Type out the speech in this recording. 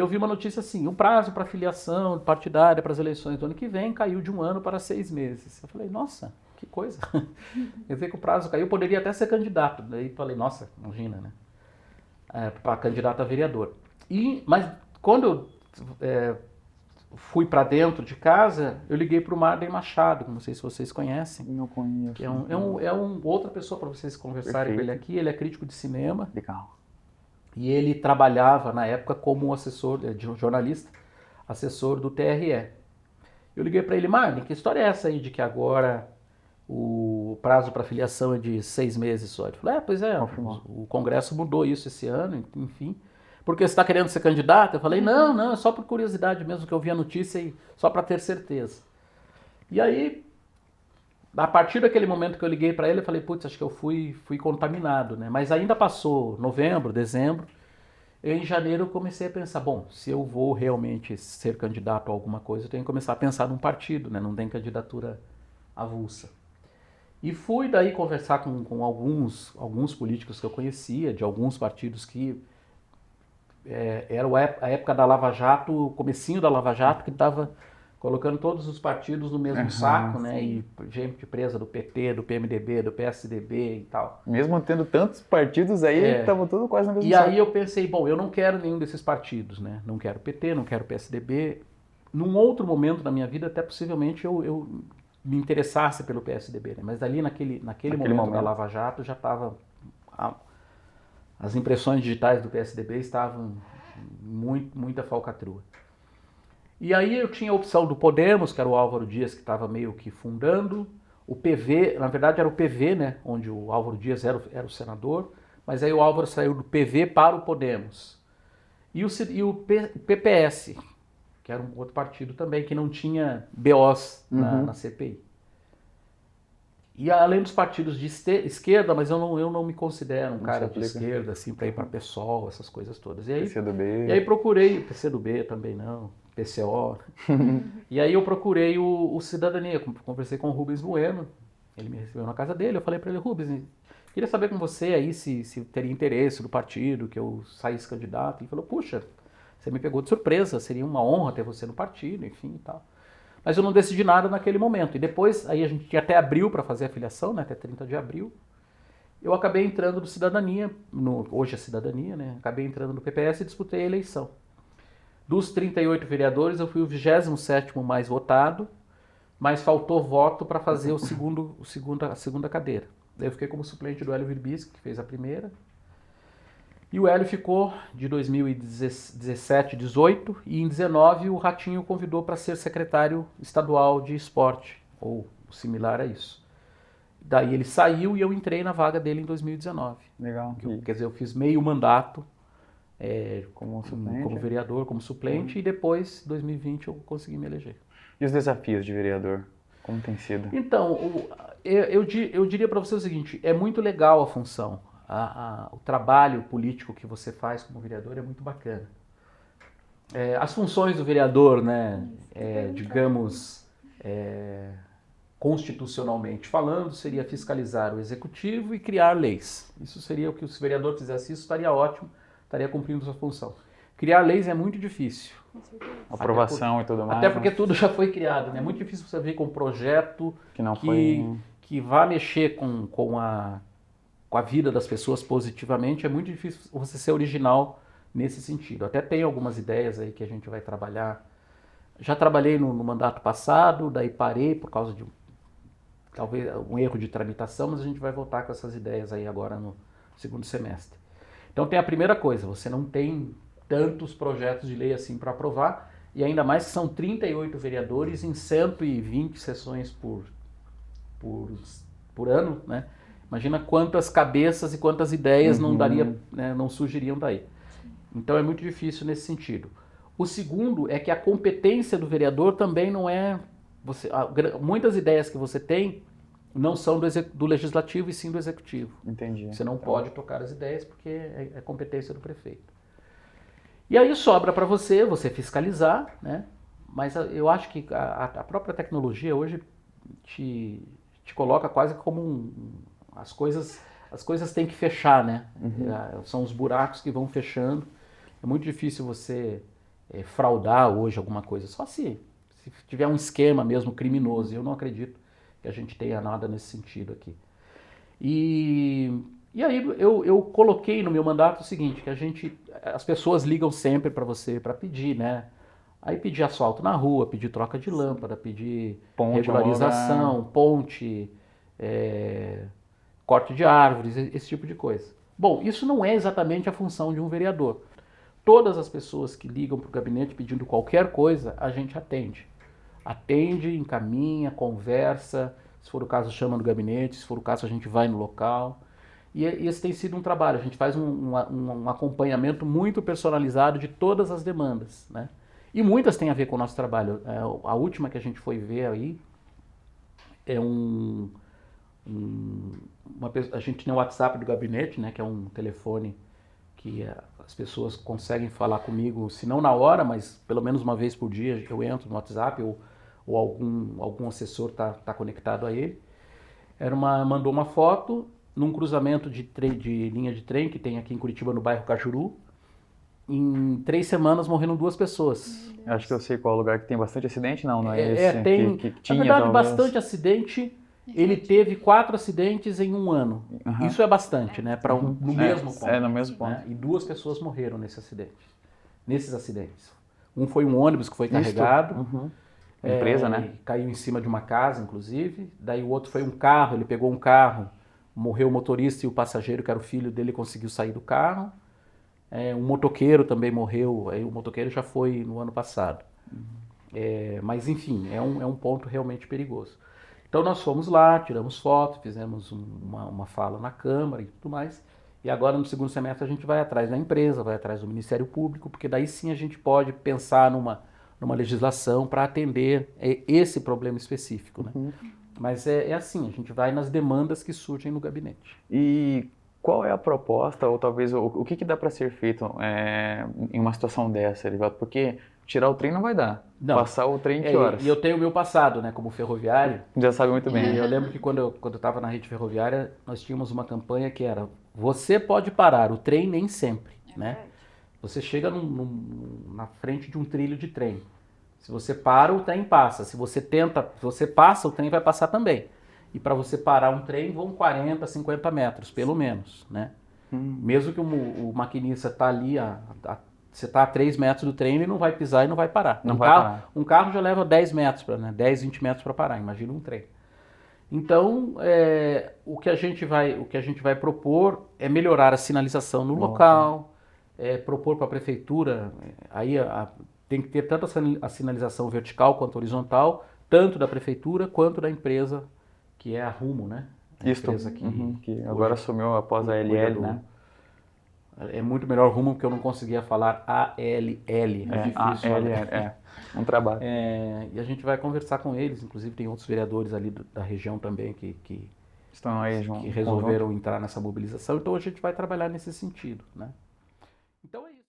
eu vi uma notícia assim, o prazo para filiação partidária para as eleições do ano que vem caiu de 1 ano para 6 meses. Eu falei, nossa, que coisa. Eu vi que o prazo caiu, eu poderia até ser candidato. Daí falei, nossa, imagina, né? Para candidato a vereador. Mas quando eu fui para dentro de casa, eu liguei para o Marden Machado, não sei se vocês conhecem. Não conheço. Que é outra pessoa para vocês conversarem com ele aqui. Ele é crítico de cinema. Legal. E ele trabalhava na época como assessor, jornalista, assessor do TRE. Eu liguei para ele, Marden, que história é essa aí de que agora o prazo para filiação é de 6 meses só? Ele falou, pois é, o Congresso mudou isso esse ano, enfim. Porque você está querendo ser candidato? Eu falei, não, é só por curiosidade mesmo que eu vi a notícia e só para ter certeza. E aí, a partir daquele momento que eu liguei para ele, eu falei, putz, acho que eu fui contaminado, né? Mas ainda passou novembro, dezembro, e em janeiro eu comecei a pensar, bom, se eu vou realmente ser candidato a alguma coisa, eu tenho que começar a pensar num partido, né? Não tem candidatura avulsa. E fui daí conversar com alguns políticos que eu conhecia, de alguns partidos que era a época da Lava Jato, o comecinho da Lava Jato, que estava colocando todos os partidos no mesmo saco, né? E gente presa do PT, do PMDB, do PSDB e tal. Mesmo tendo tantos partidos aí, estavam todos quase no mesmo saco. E aí eu pensei, bom, eu não quero nenhum desses partidos, né? Não quero PT, não quero PSDB. Num outro momento da minha vida, até possivelmente eu me interessasse pelo PSDB, né? Mas ali naquele momento da Lava Jato já estava... As impressões digitais do PSDB estavam muita falcatrua. E aí eu tinha a opção do Podemos, que era o Álvaro Dias, que estava meio que fundando. O PV, na verdade era o PV, né, onde o Álvaro Dias era o senador, mas aí o Álvaro saiu do PV para o Podemos. E o PPS, que era um outro partido também, que não tinha BOs na CPI. E além dos partidos de esquerda, mas eu não me considero um cara de esquerda, assim, para ir para PSOL, essas coisas todas. E aí, PCdoB. E aí procurei, PCdoB também não, PCO. E aí eu procurei o Cidadania, conversei com o Rubens Bueno, ele me recebeu na casa dele, eu falei para ele, Rubens, queria saber com você aí se teria interesse do partido, que eu saísse candidato. E ele falou, puxa, você me pegou de surpresa, seria uma honra ter você no partido, enfim e tal. Mas eu não decidi nada naquele momento. E depois, aí a gente tinha até abril para fazer a filiação, né, até 30 de abril. Eu acabei entrando no Cidadania, hoje é Cidadania, né? Acabei entrando no PPS e disputei a eleição. Dos 38 vereadores, eu fui o 27º mais votado, mas faltou voto para fazer a segunda cadeira. Daí eu fiquei como suplente do Hélio Virbisky, que fez a primeira. E o Hélio ficou de 2017, 18, e em 19 o Ratinho o convidou para ser secretário estadual de esporte, ou similar a isso. Daí ele saiu e eu entrei na vaga dele em 2019. Legal. Quer dizer, eu fiz meio mandato como vereador, como suplente, e depois, em 2020, eu consegui me eleger. E os desafios de vereador? Como tem sido? Então, eu diria para você o seguinte, é muito legal a função. O trabalho político que você faz como vereador é muito bacana. As funções do vereador, né, digamos, constitucionalmente falando, seria fiscalizar o executivo e criar leis. Isso seria o que o vereador fizesse, isso estaria ótimo, estaria cumprindo sua função. Criar leis é muito difícil. Aprovação e tudo mais. Até porque tudo já foi criado, né? É muito difícil você vir com um projeto que vá mexer com a vida das pessoas positivamente. É muito difícil você ser original nesse sentido. Até tem algumas ideias aí que a gente vai trabalhar. Já trabalhei no mandato passado, daí parei por causa de talvez um erro de tramitação, mas a gente vai voltar com essas ideias aí agora no segundo semestre. Então tem a primeira coisa, você não tem tantos projetos de lei assim para aprovar, e ainda mais que são 38 vereadores em 120 sessões por ano, né? Imagina quantas cabeças e quantas ideias não surgiriam daí. Então é muito difícil nesse sentido. O segundo é que a competência do vereador também não é... muitas ideias que você tem não são do legislativo e sim do executivo. Entendi. Você não pode tocar as ideias porque é competência do prefeito. E aí sobra para você fiscalizar, né? Mas eu acho que a própria tecnologia hoje te coloca quase como as coisas têm que fechar, né? São os buracos que vão fechando. É muito difícil você fraudar hoje alguma coisa, só se tiver um esquema mesmo criminoso. Eu não acredito que a gente tenha nada nesse sentido aqui. E aí eu coloquei no meu mandato o seguinte, que as pessoas ligam sempre para você para pedir, né? Aí pedir asfalto na rua, pedir troca de lâmpada, pedir Ponte, regularização, ponte, corte de árvores, esse tipo de coisa. Bom, isso não é exatamente a função de um vereador. Todas as pessoas que ligam para o gabinete pedindo qualquer coisa, a gente atende. Atende, encaminha, conversa, se for o caso chama no gabinete, se for o caso a gente vai no local. E esse tem sido um trabalho, a gente faz um acompanhamento muito personalizado de todas as demandas, né? E muitas têm a ver com o nosso trabalho. A última que a gente foi ver aí é a gente tem o WhatsApp do gabinete, né, que é um telefone que as pessoas conseguem falar comigo, se não na hora, mas pelo menos uma vez por dia eu entro no WhatsApp ou algum assessor tá conectado a ele. Mandou uma foto num cruzamento de linha de trem que tem aqui em Curitiba, no bairro Cajuru. Em 3 semanas morreram 2 pessoas. Acho que eu sei qual lugar que tem bastante acidente, não é esse? Tem, que tinha, na verdade, talvez. bastante acidente. Ele teve 4 acidentes em 1 ano. Uhum. Isso é bastante, né? No mesmo ponto. No mesmo ponto. Né? E 2 pessoas morreram nesses acidentes. Um foi um ônibus que foi carregado. Uhum. Empresa, né? Caiu em cima de uma casa, inclusive. Daí o outro foi um carro, ele pegou um carro, morreu o motorista e o passageiro, que era o filho dele, conseguiu sair do carro. Um motoqueiro também morreu, o motoqueiro já foi no ano passado. Mas enfim, é um ponto realmente perigoso. Então nós fomos lá, tiramos foto, fizemos uma fala na Câmara e tudo mais. E agora no segundo semestre a gente vai atrás da empresa, vai atrás do Ministério Público, porque daí sim a gente pode pensar numa legislação para atender esse problema específico, né? Mas é assim, a gente vai nas demandas que surgem no gabinete. E qual é a proposta, ou talvez o que dá para ser feito em uma situação dessa, Erivaldo? Porque tirar o trem não vai dar. Não. Passar o trem em que horas? E eu tenho o meu passado, né, como ferroviário. Já sabe muito bem. E eu lembro que quando eu estava na rede ferroviária, nós tínhamos uma campanha que era: você pode parar, o trem nem sempre, né? Você chega na frente de um trilho de trem. Se você para, o trem passa. Se você passa, o trem vai passar também. E para você parar um trem, vão 40, 50 metros, pelo menos, né? Mesmo que o maquinista está ali, você está a 3 metros do trem, ele não vai pisar e não vai parar. Um carro já leva 10 metros, 10, 20 metros para parar, imagina um trem. Então, o que a gente vai propor é melhorar a sinalização no local, propor para a prefeitura, aí tem que ter tanto a sinalização vertical quanto horizontal, tanto da prefeitura quanto da empresa, que é a Rumo, né? Isso, que agora assumiu após a LL, né? É muito melhor Rumo, porque eu não conseguia falar ALL, é difícil. Um trabalho. E a gente vai conversar com eles, inclusive tem outros vereadores ali da região também que estão aí junto, que resolveram entrar nessa mobilização, então a gente vai trabalhar nesse sentido, né? Então é isso.